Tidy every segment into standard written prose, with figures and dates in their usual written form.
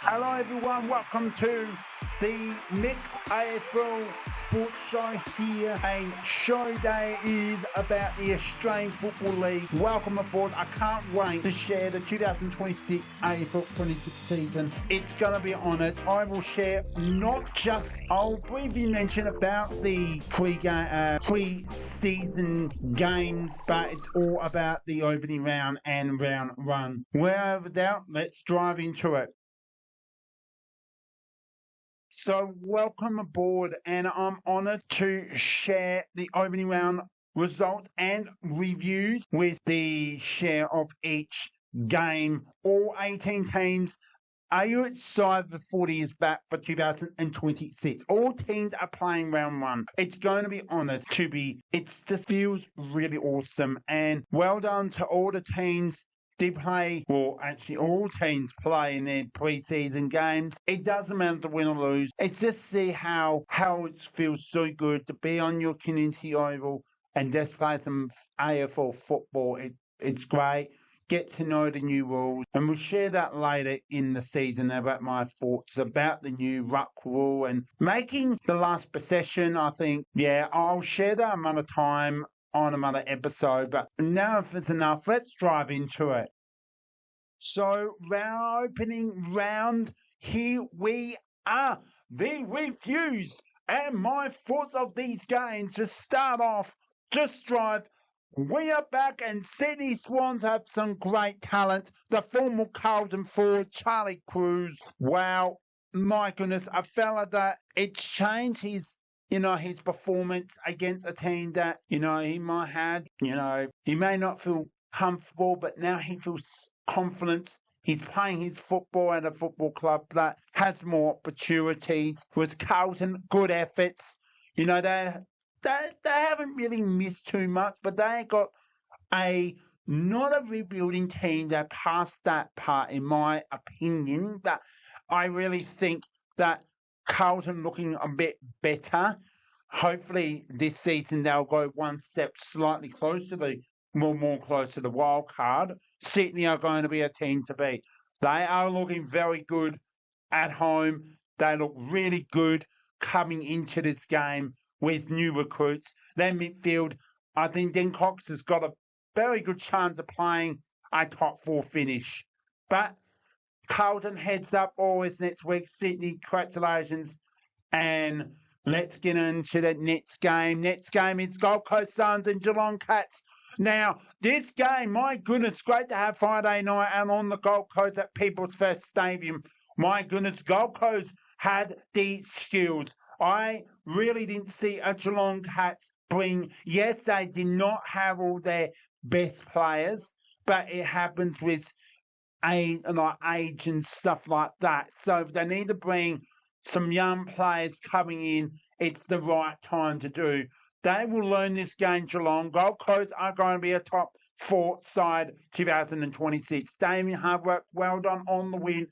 Hello everyone, welcome to the Mix AFL Sports Show here. A show that is about the Australian Football League. Welcome aboard. I can't wait to share the 2026 AFL 26 season. It's going to be honoured. I will share I'll briefly mention about the pre-season games, but it's all about the opening round and round one. Without a doubt, let's dive into it. So welcome aboard, and I'm honoured to share the opening round results and reviews with the share of each game. All 18 teams. Are you excited the footy is back for 2026? All teams are playing round one. It's going to be honoured to be. It just feels really awesome, and well done to all the teams. All teams play in their pre-season games. It doesn't matter to win or lose. It's just see how it feels so good to be on your community oval and just play some AFL football. It's great. Get to know the new rules, and we'll share that later in the season about my thoughts about the new ruck rule and making the last possession. I think, I'll share that another time on another episode, but now if it's enough, let's dive into it. So, our opening round, here we are. The reviews and my thoughts of these games. To start off, just drive. We are back, and Sydney Swans have some great talent. The former Carlton forward, Charlie Cruz. Wow, my goodness, a fella that it's changed his performance against a team that, he might have, he may not feel comfortable, but now he feels confident. He's playing his football at a football club that has more opportunities. With Carlton, good efforts. They haven't really missed too much, but they got not a rebuilding team that passed that part, in my opinion. But I really think that Carlton looking a bit better. Hopefully this season they'll go one step slightly closer more close to the wild card. Sydney are going to be a team to beat. They are looking very good at home. They look really good coming into this game with new recruits. Their midfield, I think Den Cox has got a very good chance of playing a top four finish. But Carlton heads up always next week. Sydney, congratulations. And let's get into the next game. Next game is Gold Coast Suns and Geelong Cats. Now, this game, my goodness, great to have Friday night and on the Gold Coast at People's First Stadium. My goodness, Gold Coast had the skills. I really didn't see a Geelong Cats bring. Yes, they did not have all their best players, but it happens with age and stuff like that. So if they need to bring some young players coming in, it's the right time to do. They will learn this game, Geelong. Gold Coast are going to be a top four side 2026. Damien Hardwork, well done on the win.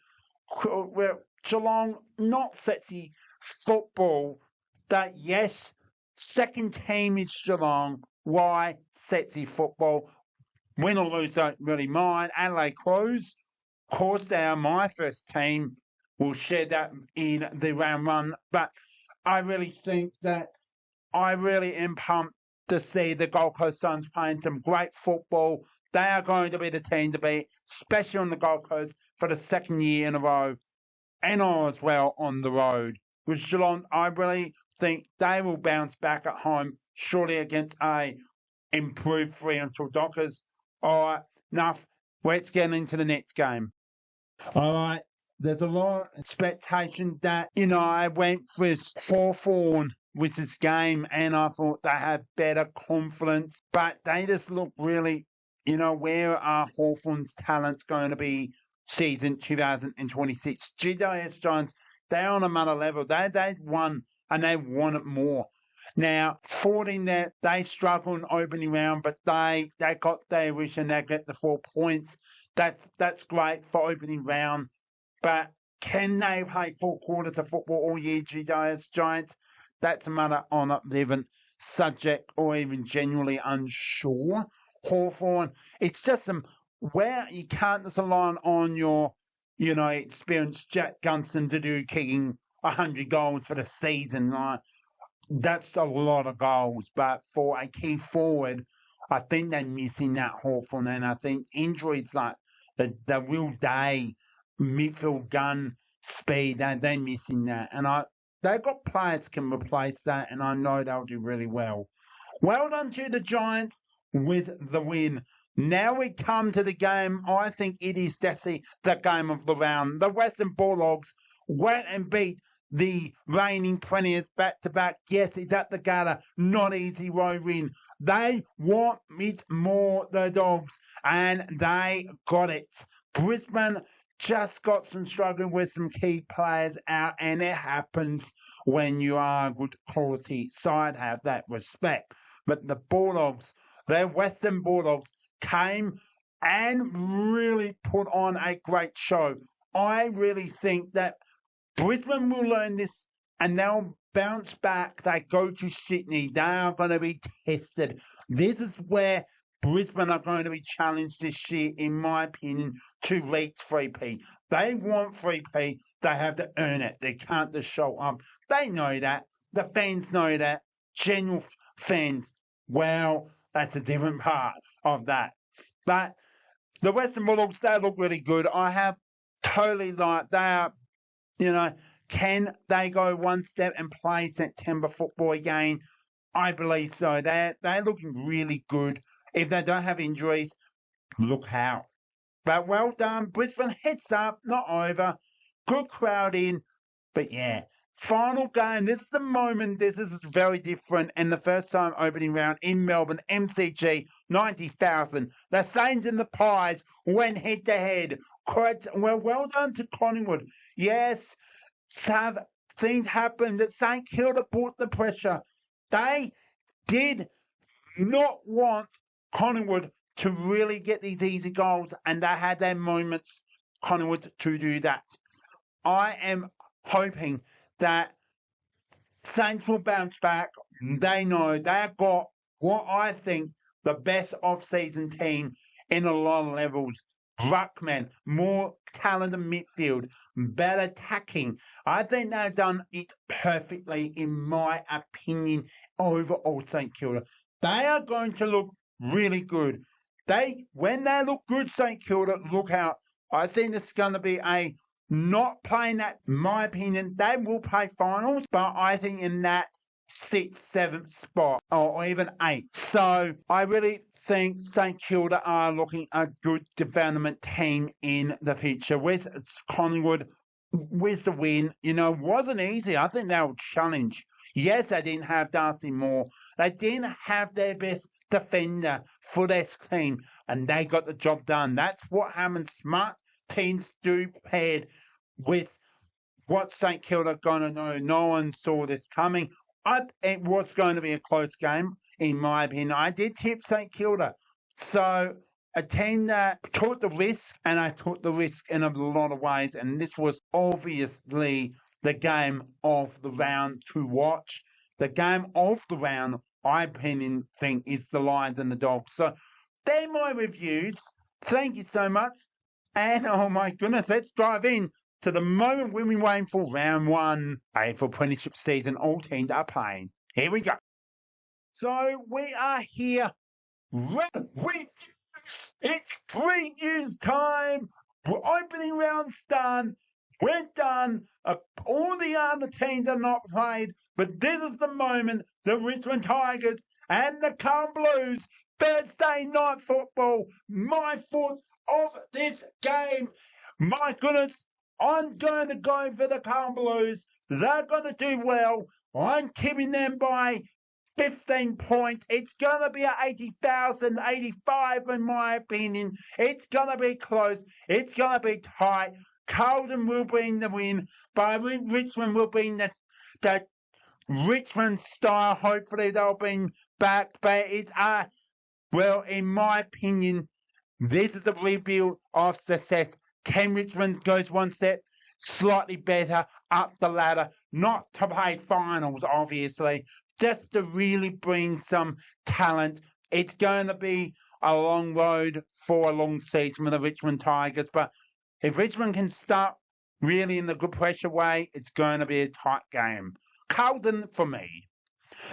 Well, Geelong, not sexy football. That, yes, second team is Geelong. Why sexy football? Win or lose, don't really mind. Adelaide Crows, of course, they are my first team. We'll share that in the round one. But I really think that I really am pumped to see the Gold Coast Suns playing some great football. They are going to be the team to beat, especially on the Gold Coast for the second year in a row, and as well on the road. With Geelong, I really think they will bounce back at home, surely against a improved Fremantle Dockers. All right, enough. Let's get into the next game. All right, there's a lot of expectation that, I went with Hawthorn with this game, and I thought they had better confidence, but they just look really, where are Hawthorn's talents going to be season 2026? GWS Giants, they're on another level. They won, and they want it more. Now, 14 that they struggled in opening round, but they got their wish and they get the 4 points. That's great for opening round, but can they play 4 quarters of football all year, GWS Giants? That's a matter on a different subject, or even genuinely unsure. Hawthorn, it's just where you can't just rely on your experienced Jack Gunston to do kicking 100 goals for the season. That's a lot of goals, but for a key forward, I think they're missing that Hawthorn, and I think injuries like the Will Day midfield gun speed, they're missing that, and they've got players can replace that, and I know they'll do really well. Well done to the Giants with the win. Now we come to the game. I think it is definitely the game of the round. The Western Bulldogs went and beat the reigning premiers back-to-back. Yes, it's at the Gala. Not easy road win. They want it more, the Dogs, and they got it. Brisbane just got some struggling with some key players out, and it happens when you are a good quality side, have that respect. But the Bulldogs, the Western Bulldogs, came and really put on a great show. I really think that Brisbane will learn this and they'll bounce back. They go to Sydney. They are going to be tested. This is where Brisbane are going to be challenged this year, in my opinion, to reach 3P. They want 3P. They have to earn it. They can't just show up. They know that. The fans know that. General fans, well, that's a different part of that. But the Western Bulldogs, they look really good. I have totally they are, can they go one step and play September football again? I believe so. They're looking really good. If they don't have injuries, look out. But well done. Brisbane heads up, not over. Good crowd in. But yeah, final game. This is the moment. This is very different. And the first time opening round in Melbourne, MCG, 90,000. The Saints and the Pies went head to head. Well done to Collingwood. Yes, some things happened that St Kilda put the pressure. They did not want Collingwood to really get these easy goals, and they had their moments, Collingwood, to do that. I am hoping that Saints will bounce back. They know they've got what I think the best off-season team in a lot of levels. Ruckman, more talented midfield, better attacking. I think they've done it perfectly, in my opinion, overall St Kilda. They are going to look really good. When they look good, St Kilda, look out. I think it's going to be a not playing that, in my opinion. They will play finals, but I think in that 6th, 7th spot, or even 8th. So I really think St Kilda are looking a good development team in the future. With Collingwood, with the win, wasn't easy. I think they will challenge. Yes, they didn't have Darcy Moore. They didn't have their best defender for their team, and they got the job done. That's what happens. Smart teams do, paired with what St Kilda are going to know. No one saw this coming. It was going to be a close game, in my opinion. I did tip St Kilda. So a team that took the risk, and I took the risk in a lot of ways, and this was obviously the game of the round to watch. The game of the round, I think, is the Lions and the Dogs. So they're my reviews. Thank you so much. And oh my goodness, let's dive in to the moment we've been waiting for, round 1, AFL Premiership season. All teams are playing. Here we go. So we are here. It's previews time. We're opening rounds done. We're done. All the other teams are not played, but this is the moment. The Richmond Tigers and the Carlton Blues. Thursday night football. My foot of this game. My goodness, I'm going to go for the Carlton Blues. They're going to do well. I'm keeping them by 15 points. It's going to be at 80,000, 85 in my opinion. It's going to be close. It's going to be tight. Carlton will bring the win, but Richmond will bring the Richmond style. Hopefully they'll bring back, but it's well, in my opinion, this is a rebuild of success. Can Richmond goes one step slightly better up the ladder, not to play finals, obviously, just to really bring some talent. It's going to be a long road for a long season for the Richmond Tigers, but If Richmond can start really in the good pressure way, it's going to be a tight game. Carlton for me.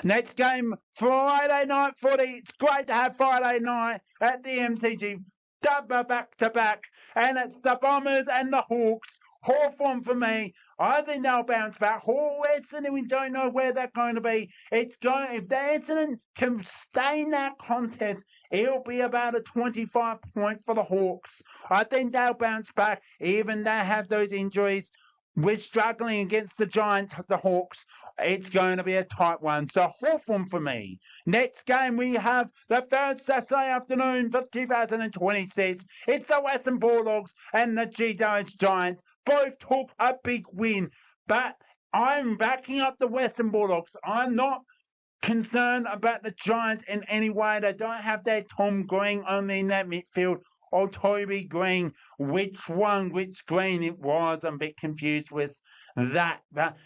Next game, Friday night footy. It's great to have Friday night at the MCG. Double back-to-back. And it's the Bombers and the Hawks. Hawthorn for me. I think they'll bounce back. Essendon, we don't know where they're going to be. If the Essendon can stay in that contest, it'll be about a 25 point for the Hawks. I think they'll bounce back, even they have those injuries. We're struggling against the Giants, the Hawks. It's going to be a tight one. So Hawthorn for me. Next game we have the third Saturday afternoon for 2026. It's the Western Bulldogs and the GWS Giants. Both took a big win. But I'm backing up the Western Bulldogs. I'm not concerned about the Giants in any way. They don't have their Tom Green only in that midfield. Or Toby Green, which Green it was. I'm a bit confused with that. But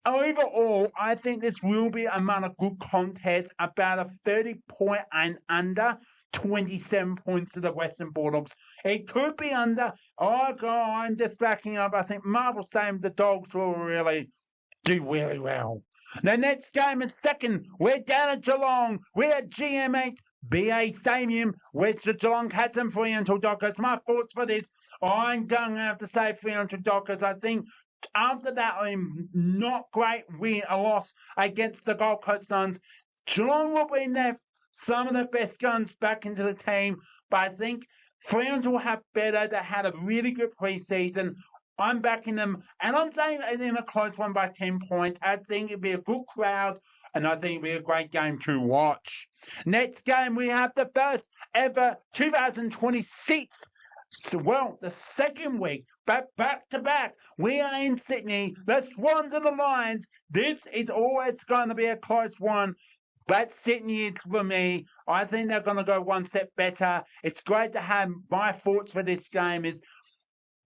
overall, I think this will be a good contest, about a 30 point and under, 27 points to the Western Bulldogs. It could be under. Oh, God, I'm just backing up. I think Marvel's saying the Dogs will really do really well. The next game is second. We're down at Geelong. We're at GM8 BA Stadium, which the Geelong Cats and Fremantle Dockers. My thoughts for this, I'm going to have to say Fremantle Dockers. I think after that not great win, a loss against the Gold Coast Suns, Geelong will bring some of the best guns back into the team, but I think Fremantle will have better. They had a really good preseason. I'm backing them, and I'm saying it's in a close one by 10 points. I think it'll be a good crowd, and I think it'll be a great game to watch. Next game, we have the first ever 2026. The second week, but back-to-back. We are in Sydney, the Swans and the Lions. This is always going to be a close one. But Sydney, it's for me. I think they're going to go one step better. It's great to have my thoughts for this game is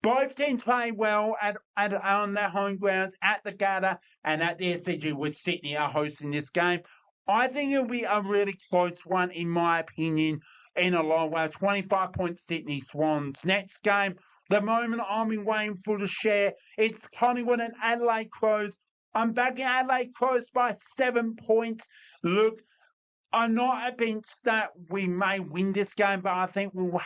both teams play well on their home grounds at the Gabba and at the SCG, with Sydney are hosting this game. I think it'll be a really close one, in my opinion, in a long way. 25 points Sydney Swans. Next game, the moment I'm in waiting for the share, it's Collingwood and Adelaide Crows. I'm backing Adelaide Crows by 7 points. Look, I'm not against that we may win this game, but I think we'll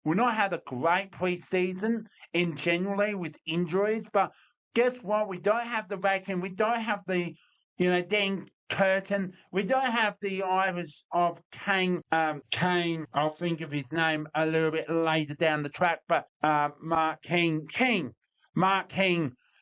not had a great pre-season in generally with injuries, but guess what? We don't have the Bacon. We don't have the, Dan Curtin. We don't have the Irish of Kane. I'll think of his name a little bit later down the track, but Mark King.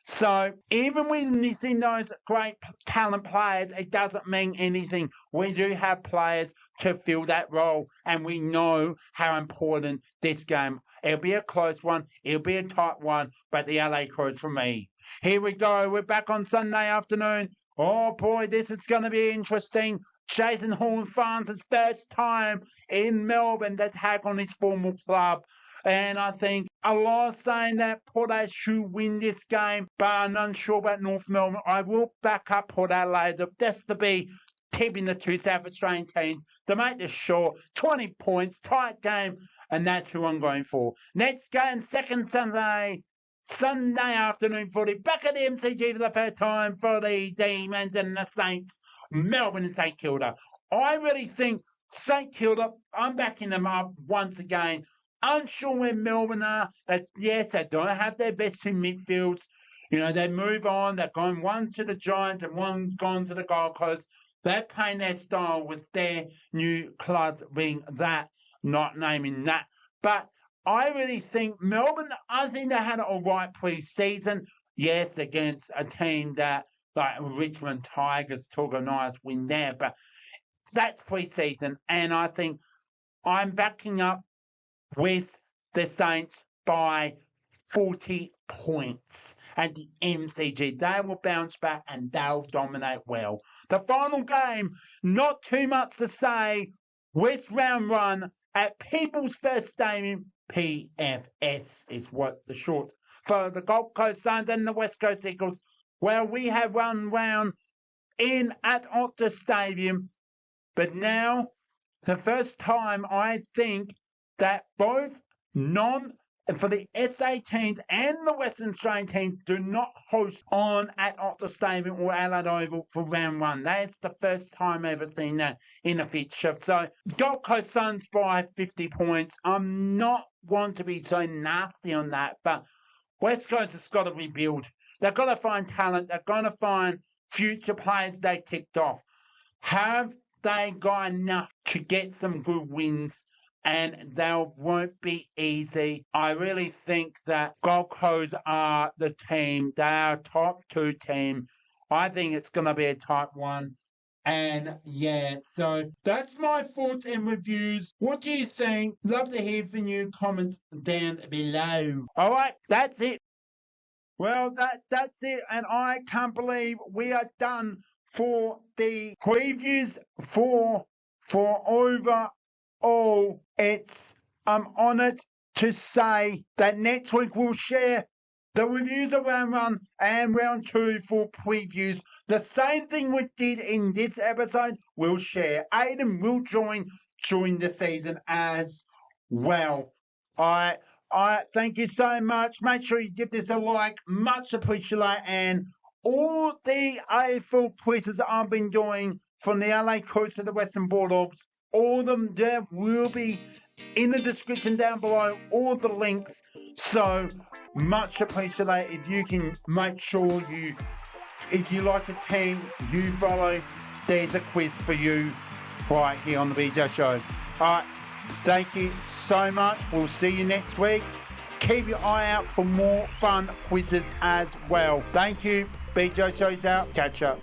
So even with missing those great talent players, it doesn't mean anything. We do have players to fill that role, and we know how important this game. It'll be a close one. It'll be a tight one, but the LA Crows for me. Here we go. We're back on Sunday afternoon. Oh, boy, this is going to be interesting. Jason Horn finds his first time in Melbourne to tag on his former club. And I think a lot of saying that Port Adelaide should win this game, but I'm unsure about North Melbourne. I will back up Port Adelaide just to be tipping the two South Australian teams to make this sure. 20 points, tight game, and that's who I'm going for. Next game, second Sunday afternoon footy. Back at the MCG for the first time for the Demons and the Saints, Melbourne and St Kilda. I really think St Kilda, I'm backing them up once again. Unsure where Melbourne are. Yes, they don't have their best two midfields. They move on. They've gone one to the Giants and one gone to the Gold Coast. They're playing their style with their new clubs being that, not naming that. But I really think Melbourne, I think they had a right pre-season. Yes, against a team that, like Richmond Tigers, took a nice win there. But that's pre-season. And I think I'm backing up with the Saints by 40 points at the MCG. They will bounce back and they'll dominate well. The final game, not too much to say. West Round Run at People's First Stadium, PFS is what the short for the Gold Coast Suns and the West Coast Eagles. Well, we have run round in at Optus Stadium, but now the first time I think that both for the SA teams and the Western Australian teams do not host at Optus Stadium or Adelaide Oval for round one. That's the first time I've ever seen that in a fixture. So Gold Coast Suns by 50 points. I'm not want to be so nasty on that, but West Coast has got to rebuild. They've got to find talent. They're going to find future players they ticked off. Have they got enough to get some good wins? And they won't be easy. I really think that Gold Coast are the team. They are a top 2 team. I think it's going to be a tight one. And yeah, so that's my thoughts and reviews. What do you think? Love to hear from you. Comments down below. All right, that's it. Well, that's it. And I can't believe we are done for the previews for overall. I'm honoured to say that next week we'll share the reviews of round 1 and round 2 for previews. The same thing we did in this episode, we'll share. Aiden will join during the season as well. I thank you so much. Make sure you give this a like. Much appreciated. And all the AFL quizzes I've been doing from the LA Crews to the Western Bulldogs, all of them there will be in the description down below, all the links. So much appreciated if you can make sure if you like the team you follow, there's a quiz for you right here on the BJ Show. Alright, thank you so much. We'll see you next week. Keep your eye out for more fun quizzes as well. Thank you. BJ Show's out. Catch up.